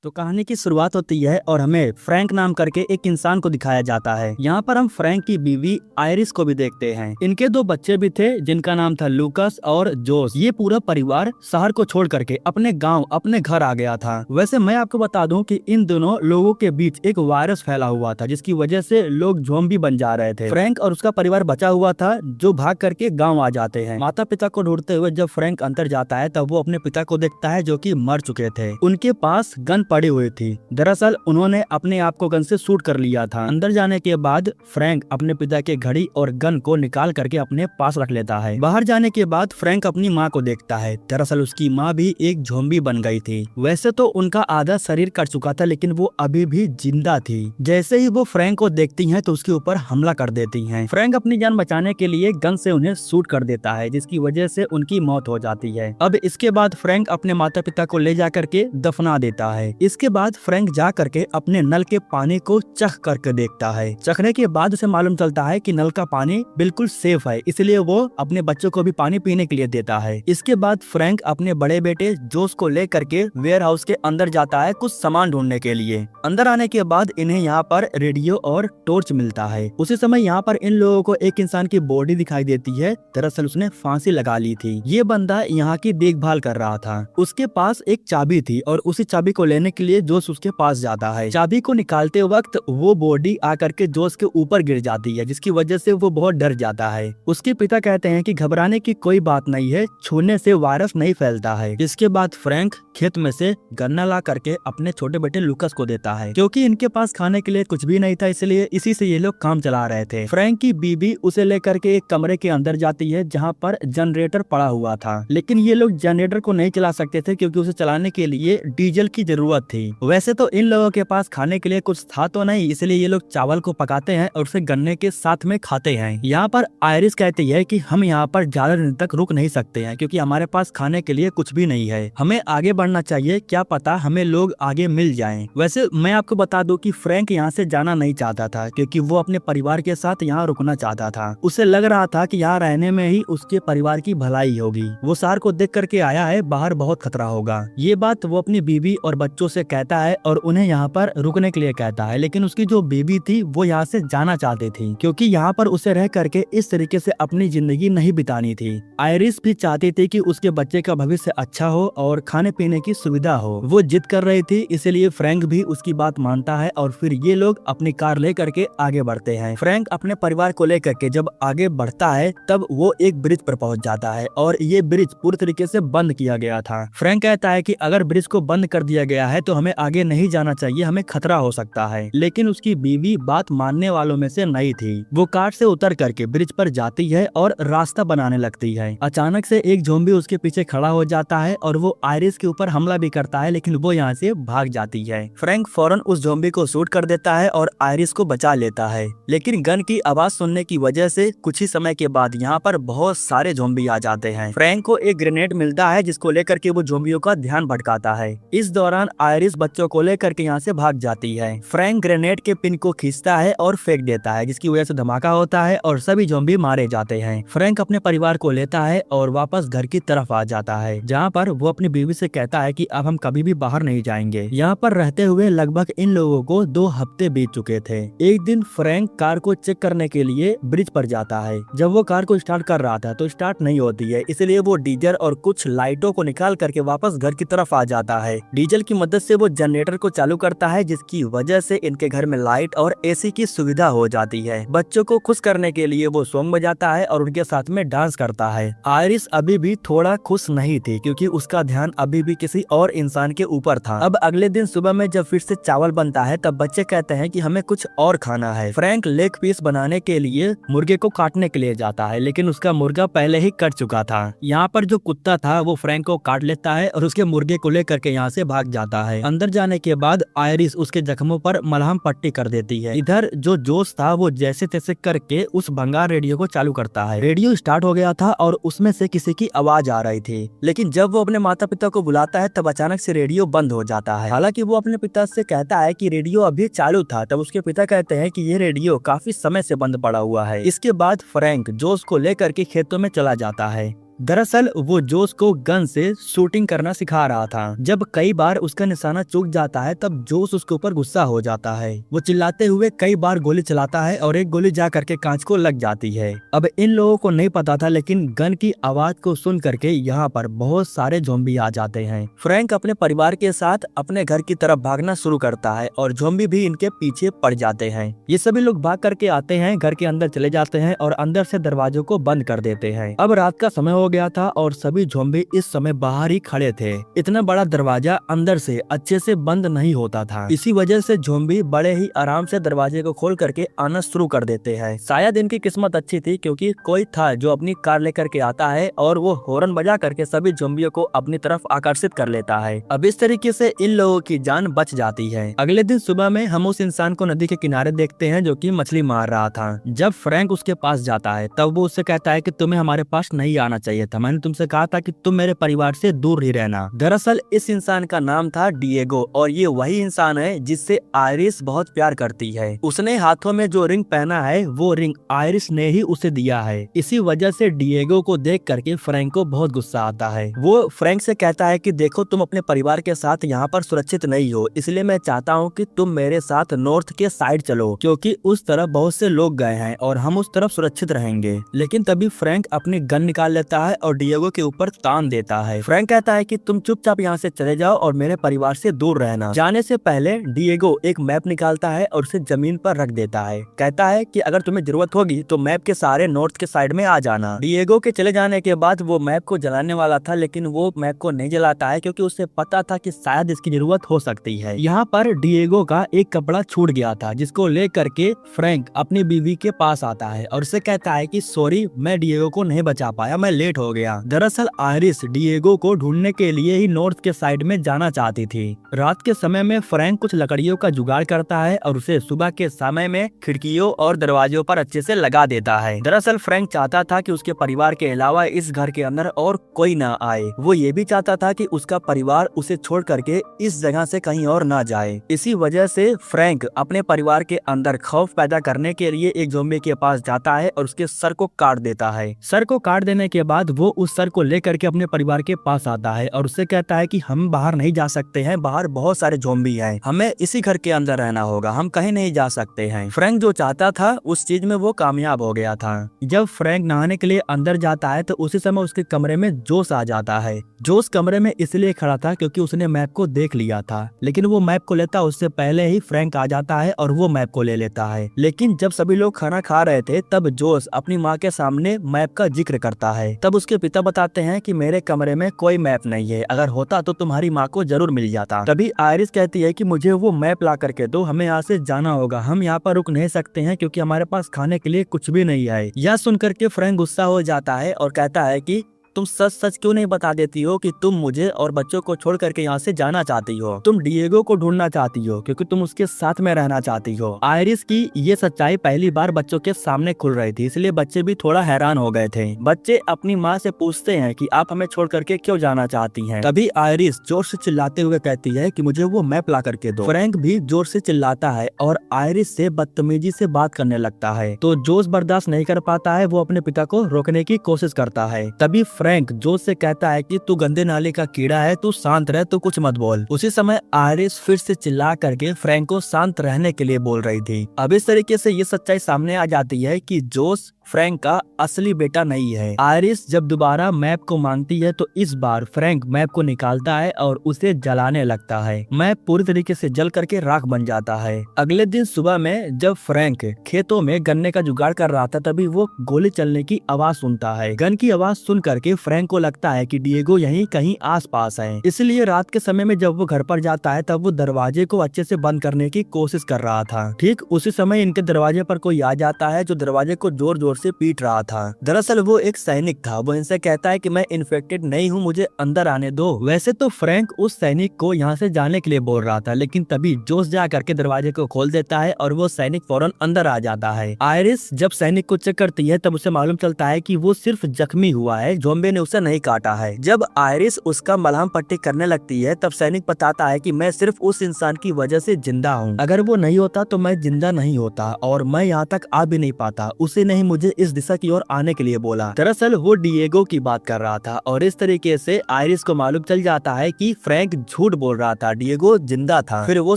तो कहानी की शुरुआत होती है और हमें फ्रैंक नाम करके एक इंसान को दिखाया जाता है। यहाँ पर हम फ्रैंक की बीवी आयरिस को भी देखते हैं। इनके दो बच्चे भी थे जिनका नाम था लूकस और जोस। ये पूरा परिवार शहर को छोड़ करके अपने गांव अपने घर आ गया था। वैसे मैं आपको बता दूं कि इन दोनों लोगों के बीच एक वायरस फैला हुआ था जिसकी वजह से लोग ज़ॉम्बी बन जा रहे थे। फ्रैंक और उसका परिवार बचा हुआ था जो भाग करके गाँव आ जाते हैं। माता पिता को ढूंढते हुए जब फ्रैंक अंदर जाता है तब वो अपने पिता को देखता है जो कि मर चुके थे। उनके पास गन पड़ी हुई थी। दरअसल उन्होंने अपने आप को गन से शूट कर लिया था। अंदर जाने के बाद फ्रैंक अपने पिता की घड़ी और गन को निकाल करके अपने पास रख लेता है। बाहर जाने के बाद फ्रैंक अपनी माँ को देखता है। दरअसल उसकी माँ भी एक ज़ॉम्बी बन गई थी। वैसे तो उनका आधा शरीर कट चुका था लेकिन वो अभी भी जिंदा थी। जैसे ही वो फ्रैंक को देखती हैं तो उसके ऊपर हमला कर देती हैं। फ्रैंक अपनी जान बचाने के लिए गन से उन्हें शूट कर देता है जिसकी वजह से उनकी मौत हो जाती है। अब इसके बाद फ्रैंक अपने माता पिता को ले जा करके दफना देता है। इसके बाद फ्रैंक जा करके अपने नल के पानी को चख करके देखता है। चखने के बाद उसे मालूम चलता है कि नल का पानी बिल्कुल सेफ है, इसलिए वो अपने बच्चों को भी पानी पीने के लिए देता है। इसके बाद फ्रैंक अपने बड़े बेटे जोस को ले करके वेयर हाउस के अंदर जाता है कुछ सामान ढूंढने के लिए। अंदर आने के बाद इन्हें यहाँ पर रेडियो और टॉर्च मिलता है। उसी समय यहाँ पर इन लोगों को एक इंसान की बॉडी दिखाई देती है। दरअसल उसने फांसी लगा ली थी। ये बंदा यहाँ की देखभाल कर रहा था। उसके पास एक चाबी थी और उसी चाबी को लेने के लिए जोस उसके पास जाता है। चाबी को निकालते वक्त वो बॉडी आकर के जोस के ऊपर गिर जाती है जिसकी वजह से वो बहुत डर जाता है। उसके पिता कहते हैं कि घबराने की कोई बात नहीं है, छूने से वायरस नहीं फैलता है। इसके बाद फ्रैंक खेत में से गन्ना ला करके अपने छोटे बेटे लूकस को देता है। क्योंकि इनके पास खाने के लिए कुछ भी नहीं था इसलिए इसी से ये लोग काम चला रहे थे। फ्रैंक की बीबी उसे लेकर के एक कमरे के अंदर जाती है जहाँ पर जनरेटर पड़ा हुआ था, लेकिन ये लोग जनरेटर को नहीं चला सकते थे क्योंकि उसे चलाने के लिए डीजल की जरूरत थी। वैसे तो इन लोगों के पास खाने के लिए कुछ था तो नहीं, इसलिए ये लोग चावल को पकाते हैं और उसे गन्ने के साथ में खाते हैं। यहाँ पर आयरिस कहती है कि हम यहाँ पर ज्यादा दिन तक रुक नहीं सकते हैं क्योंकि हमारे पास खाने के लिए कुछ भी नहीं है। हमें आगे बढ़ना चाहिए, क्या पता हमें लोग आगे मिल जाएं। वैसे मैं आपको बता दूं कि फ्रैंक यहाँ से जाना नहीं चाहता था क्योंकि वो अपने परिवार के साथ यहाँ रुकना चाहता था। उसे लग रहा था कि यहाँ रहने में ही उसके परिवार की भलाई होगी। वो शहर को देख करके आया है, बाहर बहुत खतरा होगा। ये बात वो अपनी बीवी और बच्चों से कहता है और उन्हें यहाँ पर रुकने के लिए कहता है, लेकिन उसकी जो बीवी थी वो यहाँ से जाना चाहती थी क्योंकि यहाँ पर उसे रह करके इस तरीके से अपनी जिंदगी नहीं बितानी थी। आयरिस भी चाहती थी कि उसके बच्चे का भविष्य अच्छा हो और खाने पीने की सुविधा हो। वो जिद कर रही थी, इसलिए फ्रैंक भी उसकी बात मानता है और फिर ये लोग अपनी कार ले करके आगे बढ़ते हैं। फ्रैंक अपने परिवार को लेकर के जब आगे बढ़ता है तब वो एक ब्रिज पर पहुंच जाता है और ये ब्रिज पूरी तरीके से बंद किया गया था। फ्रैंक कहता है कि अगर ब्रिज को बंद कर दिया गया है तो हमें आगे नहीं जाना चाहिए, हमें खतरा हो सकता है। लेकिन उसकी बीवी बात मानने वालों में से नहीं थी। वो कार से उतर करके ब्रिज पर जाती है और रास्ता बनाने लगती है। अचानक से एक ज़ॉम्बी उसके पीछे खड़ा हो जाता है और वो आयरिस के ऊपर हमला भी करता है, लेकिन वो यहाँ से भाग जाती है। फ्रैंक फौरन उस ज़ॉम्बी को शूट कर देता है और आयरिस को बचा लेता है, लेकिन गन की आवाज सुनने की वजह से कुछ ही समय के बाद यहाँ पर बहुत सारे ज़ॉम्बी आ जाते हैं। फ्रैंक को एक ग्रेनेड मिलता है जिसको लेकर के वो ज़ॉम्बियों का ध्यान भटकाता है। इस दौरान आयरिस बच्चों को लेकर के यहाँ से भाग जाती है। फ्रैंक ग्रेनेड के पिन को खींचता है और फेंक देता है जिसकी वजह से धमाका होता है और सभी ज़ॉम्बी मारे जाते हैं। फ्रैंक अपने परिवार को लेता है और वापस घर की तरफ आ जाता है जहाँ पर वो अपनी बीवी से कहता है कि अब हम कभी भी बाहर नहीं जाएंगे। यहाँ पर रहते हुए लगभग इन लोगों को 2 हफ्ते बीत चुके थे। एक दिन फ्रैंक कार को चेक करने के लिए ब्रिज पर जाता है। जब वो कार को स्टार्ट कर रहा था तो स्टार्ट नहीं होती है, इसलिए वो डीजल और कुछ लाइटों को निकाल करके वापस घर की तरफ आ जाता है। डीजल की मदद से वो जनरेटर को चालू करता है जिसकी वजह से इनके घर में लाइट और एसी की सुविधा हो जाती है। बच्चों को खुश करने के लिए वो सॉन्ग बजाता है और उनके साथ में डांस करता है। आयरिस अभी भी थोड़ा खुश नहीं थी क्योंकि उसका ध्यान अभी भी किसी और इंसान के ऊपर था। अब अगले दिन सुबह में जब फिर से चावल बनता है तब बच्चे कहते हैं कि हमें कुछ और खाना है। फ्रैंक लेग पीस बनाने के लिए मुर्गे को काटने के लिए जाता है, लेकिन उसका मुर्गा पहले ही कट चुका था। यहाँ पर जो कुत्ता था वो फ्रैंक को काट लेता है और उसके मुर्गे को लेकर के यहाँ से भाग जाता है। अंदर जाने के बाद आयरिस उसके जख्मों पर मलहम पट्टी कर देती है। इधर जो जोश था वो जैसे तैसे करके उस भंगार रेडियो को चालू करता है। रेडियो स्टार्ट हो गया था और उसमें से किसी की आवाज आ रही थी, लेकिन जब वो अपने माता पिता को बुलाता है तब अचानक से रेडियो बंद हो जाता है। हालांकि वो अपने पिता से कहता है कि रेडियो अभी चालू था, तब उसके पिता कहते हैं कि ये रेडियो काफी समय से बंद पड़ा हुआ है। इसके बाद फ्रैंक जोश को लेकर के खेतों में चला जाता है। दरअसल वो जोस को गन से शूटिंग करना सिखा रहा था। जब कई बार उसका निशाना चूक जाता है तब जोस उसके ऊपर गुस्सा हो जाता है। वो चिल्लाते हुए कई बार गोली चलाता है और एक गोली जा करके कांच को लग जाती है। अब इन लोगों को नहीं पता था, लेकिन गन की आवाज को सुन करके यहाँ पर बहुत सारे ज़ॉम्बी आ जाते हैं। फ्रैंक अपने परिवार के साथ अपने घर की तरफ भागना शुरू करता है और ज़ॉम्बी भी इनके पीछे पड़ जाते हैं। ये सभी लोग भाग करके आते हैं, घर के अंदर चले जाते हैं और अंदर से दरवाजों को बंद कर देते हैं। अब रात का समय हो गया था और सभी ज़ॉम्बी इस समय बाहर ही खड़े थे। इतना बड़ा दरवाजा अंदर से अच्छे से बंद नहीं होता था। इसी वजह से ज़ॉम्बी बड़े ही आराम से दरवाजे को खोल करके आना शुरू कर देते हैं। शायद इनकी किस्मत अच्छी थी क्योंकि कोई था जो अपनी कार लेकर के आता है और वो हॉर्न बजा करके सभी ज़ॉम्बियों को अपनी तरफ आकर्षित कर लेता है। अब इस तरीके से इन लोगों की जान बच जाती है। अगले दिन सुबह में हम उस इंसान को नदी के किनारे देखते हैं जो कि मछली मार रहा था। जब फ्रैंक उसके पास जाता है तब वो उससे कहता है कि तुम्हें हमारे पास नहीं आना चाहिए था, मैंने तुमसे कहा था कि तुम मेरे परिवार से दूर ही रहना। दरअसल इस इंसान का नाम था डिएगो और ये वही इंसान है जिससे आयरिस बहुत प्यार करती है। उसने हाथों में जो रिंग पहना है वो रिंग आयरिस ने ही उसे दिया है। इसी वजह से डिएगो को देख करके फ्रैंक को बहुत गुस्सा आता है। वो फ्रैंक से कहता है कि देखो तुम अपने परिवार के साथ यहाँ पर सुरक्षित नहीं हो, इसलिए मैं चाहता हूँ कि तुम मेरे साथ नॉर्थ के साइड चलो क्योंकि उस तरफ बहुत से लोग गए हैं और हम उस तरफ सुरक्षित रहेंगे। लेकिन तभी फ्रैंक अपनी गन निकाल लेता है और डिएगो के ऊपर तान देता है। फ्रैंक कहता है कि तुम चुपचाप यहाँ से चले जाओ और मेरे परिवार से दूर रहना। जाने से पहले डिएगो एक मैप निकालता है और उसे जमीन पर रख देता है। कहता है कि अगर तुम्हें जरूरत होगी तो मैप के सहारे नॉर्थ के साइड में आ जाना। डिएगो के चले जाने के बाद वो मैप को जलाने वाला था, लेकिन वो मैप को नहीं जलाता है क्योंकि उसे पता था कि शायद इसकी जरूरत हो सकती है। यहाँ पर डिएगो का एक कपड़ा छूट गया था जिसको लेकर के फ्रैंक अपनी बीवी के पास आता है और उसे कहता है कि सॉरी, मैं डिएगो को नहीं बचा पाया, मैं लेट हो गया। दरअसल आयरिस डिएगो को ढूंढने के लिए ही नॉर्थ के साइड में जाना चाहती थी। रात के समय में फ्रैंक कुछ लकड़ियों का जुगाड़ करता है और उसे सुबह के समय में खिड़कियों और दरवाजों पर अच्छे से लगा देता है। दरअसल फ्रैंक चाहता था कि उसके परिवार के अलावा इस घर के अंदर और कोई ना आए। वो ये भी चाहता था कि उसका परिवार उसे छोड़ करके इस जगह से कहीं और ना जाए। इसी वजह से फ्रैंक अपने परिवार के अंदर खौफ पैदा करने के लिए एक ज़ॉम्बी के पास जाता है और उसके सर को काट देता है। सर को काट देने के बाद वो उस सर को लेकर के अपने परिवार के पास आता है और उससे कहता है कि हम बाहर नहीं जा सकते हैं, बाहर बहुत सारे ज़ॉम्बी हैं, हमें इसी घर के अंदर रहना होगा, हम कहीं नहीं जा सकते हैं। फ्रैंक जो चाहता था उस चीज में वो कामयाब हो गया था। जब फ्रैंक नहाने के लिए अंदर जाता है तो उसी समय उसके कमरे में जोश आ जाता है। जोश कमरे में इसलिए खड़ा था क्योंकि उसने मैप को देख लिया था, लेकिन वो मैप को लेता उससे पहले ही फ्रैंक आ जाता है और वो मैप को ले लेता है। लेकिन जब सभी लोग खाना खा रहे थे तब जोश अपनी माँ के सामने मैप का जिक्र करता है। तब उसके पिता बताते हैं कि मेरे कमरे में कोई मैप नहीं है, अगर होता तो तुम्हारी माँ को जरूर मिल जाता। तभी आयरिस कहती है कि मुझे वो मैप ला करके दो, हमें यहाँ से जाना होगा, हम यहाँ पर रुक नहीं सकते हैं क्योंकि हमारे पास खाने के लिए कुछ भी नहीं है। यह सुनकर के फ्रैंक गुस्सा हो जाता है और कहता है कि तुम सच सच क्यों नहीं बता देती हो कि तुम मुझे और बच्चों को छोड़ करके यहाँ से जाना चाहती हो, तुम डिएगो को ढूंढना चाहती हो क्योंकि तुम उसके साथ में रहना चाहती हो। आयरिस की ये सच्चाई पहली बार बच्चों के सामने खुल रही थी, इसलिए बच्चे भी थोड़ा हैरान हो गए थे। बच्चे अपनी माँ से पूछते हैं कि आप हमें छोड़ करके क्यों जाना चाहती हैं। तभी आयरिस जोर से चिल्लाते हुए कहती है कि मुझे वो मैप ला करके दो। फ्रैंक भी जोर से चिल्लाता है और आयरिस से बदतमीजी से बात करने लगता है, तो जोश बर्दाश्त नहीं कर पाता है, वो अपने पिता को रोकने की कोशिश करता है। तभी फ्रैंक जोश से कहता है कि तू गंदे नाले का कीड़ा है, तू शांत रह, तू कुछ मत बोल। उसी समय आयरिस फिर से चिल्ला करके फ्रैंक को शांत रहने के लिए बोल रही थी। अब इस तरीके से ये सच्चाई सामने आ जाती है कि जोश फ्रैंक का असली बेटा नहीं है। आयरिस जब दोबारा मैप को मांगती है तो इस बार फ्रैंक मैप को निकालता है और उसे जलाने लगता है। मैप पूरी तरीके से जल करके राख बन जाता है। अगले दिन सुबह में जब फ्रैंक खेतों में गन्ने का जुगाड़ कर रहा था तभी वो गोली चलने की आवाज सुनता है। गन की आवाज सुन करके फ्रैंक को लगता है कि डिएगो यहीं कहीं आसपास है, इसलिए रात के समय में जब वो घर पर जाता है तब वो दरवाजे को अच्छे से बंद करने की कोशिश कर रहा था। ठीक उसी समय इनके दरवाजे पर कोई आ जाता है जो दरवाजे को जोर जोर से पीट रहा था। दरअसल वो एक सैनिक था। वो इनसे कहता है कि मैं इन्फेक्टेड नहीं हूँ, मुझे अंदर आने दो। वैसे तो फ्रैंक उस सैनिक को यहाँ से जाने के लिए बोल रहा था, लेकिन तभी जोश जा करके दरवाजे को खोल देता है और वो सैनिक फौरन अंदर आ जाता है। आयरिस जब सैनिक को चेक करती है तब उसे मालूम चलता है कि वो सिर्फ जख्मी हुआ है, ज़ॉम्बी जोम्बी ने उसे नहीं काटा है। जब आयरिस उसका मलहम पट्टी करने लगती है तब सैनिक बताता है कि मैं सिर्फ उस इंसान की वजह से जिंदा हूँ, अगर वो नहीं होता तो मैं जिंदा नहीं होता और मैं यहाँ तक आ भी नहीं पाता। उसी ने ही मुझे इस दिशा की ओर आने के लिए बोला। दरअसल वो डिएगो की बात कर रहा था और इस तरीके से आयरिस को मालूम चल जाता है कि फ्रैंक झूठ बोल रहा था, डिएगो जिंदा था। फिर वो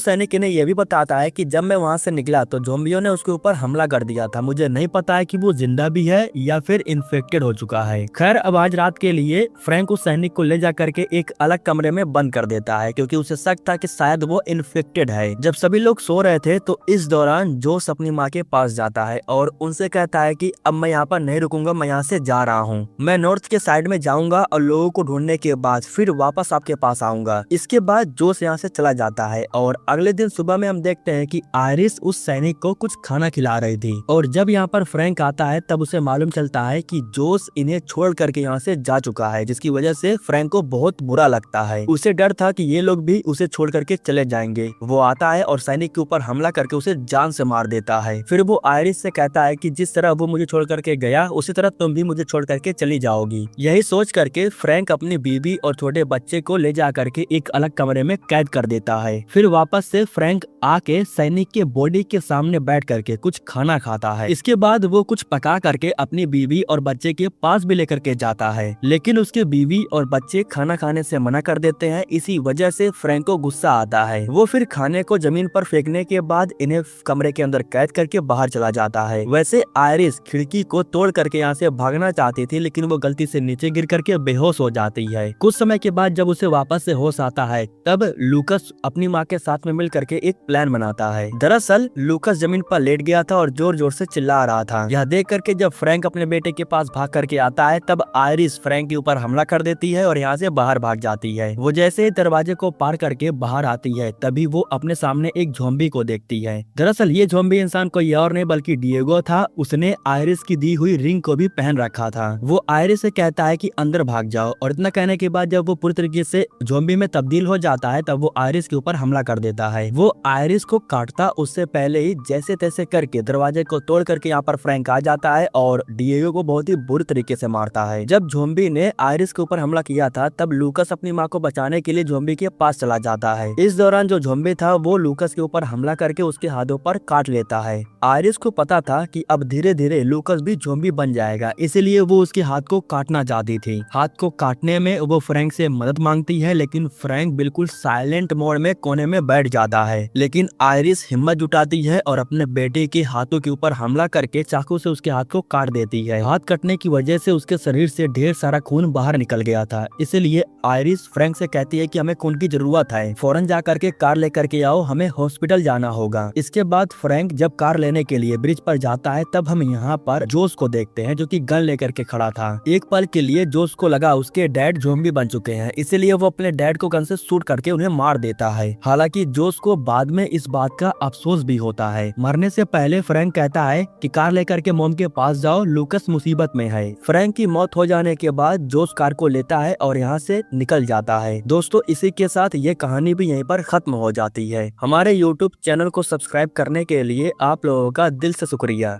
सैनिक इन्हें यह भी बताता है कि जब मैं वहाँ से निकला तो ज़ॉम्बियों ने उसके ऊपर हमला कर दिया था। मुझे नहीं पता है कि वो जिंदा भी है या फिर इन्फेक्टेड हो चुका है। खैर अब आज रात के लिए फ्रैंक उस सैनिक को ले जा करके एक अलग कमरे में बंद कर देता है क्योंकि उसे शक था कि शायद वो इन्फेक्टेड है। जब सभी लोग सो रहे थे तो इस दौरान जोश अपनी माँ के पास जाता है और उनसे कहता है कि अब मैं यहाँ पर नहीं रुकूंगा, मैं यहाँ से जा रहा हूँ। मैं नॉर्थ के साइड में जाऊंगा और लोगों को ढूंढने के बाद फिर वापस आपके पास आऊंगा। इसके बाद जोश यहाँ से चला जाता है और अगले दिन सुबह में हम देखते हैं कि आयरिस उस सैनिक को कुछ खाना खिला रही थी और जब यहाँ पर फ्रैंक आता है तब उसे मालूम चलता है कि जोश इन्हें छोड़ करके यहाँ से जा चुका है, जिसकी वजह से फ्रैंक को बहुत बुरा लगता है। उसे डर था कि ये लोग भी उसे छोड़ करके चले जाएंगे। वो आता है और सैनिक के ऊपर हमला करके उसे जान से मार देता है। फिर वो आयरिस से कहता है कि जिस तरह वो मुझे छोड़ करके गया उसी तरह तुम भी मुझे छोड़ करके चली जाओगी। यही सोच करके फ्रैंक अपनी बीवी और छोटे बच्चे को ले जा करके एक अलग कमरे में कैद कर देता है। फिर वापस से फ्रैंक आके सैनिक के बॉडी के सामने बैठ करके कुछ खाना खाता है। इसके बाद वो कुछ पका करके अपनी बीवी और बच्चे के पास भी लेकर के जाता है, लेकिन उसके बीवी और बच्चे खाना खाने से मना कर देते हैं। इसी वजह से फ्रैंक को गुस्सा आता है। वो फिर खाने को जमीन पर फेंकने के बाद इन्हें कमरे के अंदर कैद करके बाहर चला जाता है। वैसे आयरिस खिड़की को तोड़ करके यहाँ से भागना चाहती थी, लेकिन वो गलती से नीचे गिर करके बेहोश हो जाती है। कुछ समय के बाद जब उसे वापस से होश आता है तब लूकस अपनी माँ के साथ में मिल करके एक प्लान बनाता है। दरअसल लूकस जमीन पर लेट गया था और जोर जोर से चिल्ला रहा था। यह देख करके जब फ्रैंक अपने बेटे के पास भाग करके आता है तब आयरिस फ्रैंक के ऊपर हमला कर देती है और यहाँ से बाहर भाग जाती है। वो जैसे ही दरवाजे को पार करके बाहर आती है तभी वो अपने सामने एक ज़ॉम्बी को देखती है। दरअसल ये ज़ॉम्बी इंसान कोई और नहीं बल्कि डिएगो था। उसने आयरिस की दी हुई रिंग को भी पहन रखा था। वो आयरिस से कहता है कि अंदर भाग जाओ और इतना कहने के बाद जब वो पूरी तरीके से ज़ॉम्बी में तब्दील हो जाता है तब वो आयरिस के ऊपर हमला कर देता है। वो आयरिस को काटता उससे पहले ही जैसे तैसे करके दरवाजे को तोड़ करके यहाँ पर फ्रैंक आ जाता है और डिएगो को बहुत ही बुरी तरीके से मारता है। जब ज़ॉम्बी ने आयरिस के ऊपर हमला किया था तब लूकस अपनी माँ को बचाने के लिए ज़ॉम्बी के पास चला जाता है। इस दौरान जो ज़ॉम्बी था वो लूकस के ऊपर हमला करके उसके हाथों पर काट लेता है। आयरिस को पता था कि अब धीरे धीरे लूकस भी ज़ॉम्बी बन जाएगा, इसलिए वो उसके हाथ को काटना चाहती थी। हाथ को काटने में वो फ्रैंक से मदद मांगती है, लेकिन फ्रैंक बिल्कुल साइलेंट मोड में कोने में बैठ जाता है। लेकिन आयरिस हिम्मत जुटाती है और अपने बेटे के हाथों के ऊपर हमला करके चाकू से उसके हाथ को काट देती है। हाथ कटने की वजह से उसके शरीर से ढेर सारा खून बाहर निकल गया था, इसलिए आयरिस फ्रैंक से कहती है कि हमें खून की जरूरत है, फौरन जा करके कार लेकर के आओ, हमें हॉस्पिटल जाना होगा। इसके बाद फ्रैंक जब कार लेने के लिए ब्रिज पर जाता है तब हम यहाँ पर जोश को देखते हैं जो कि गन लेकर के खड़ा था। एक पल के लिए जोश को लगा उसके डैड ज़ॉम्बी बन चुके हैं, इसलिए वो अपने डैड को गन से शूट करके उन्हें मार देता है। हालांकि जोश को बाद में इस बात का अफसोस भी होता है। मरने से पहले फ्रैंक कहता है कि कार लेकर के मॉम के पास जाओ, लूकस मुसीबत में है। फ्रैंक की मौत हो जाने के बाद जोश कार को लेता है और यहाँ से निकल जाता है। दोस्तों इसी के साथ ये कहानी भी यहीं पर खत्म हो जाती है। हमारे YouTube चैनल को सब्सक्राइब करने के लिए आप लोगों का दिल से शुक्रिया।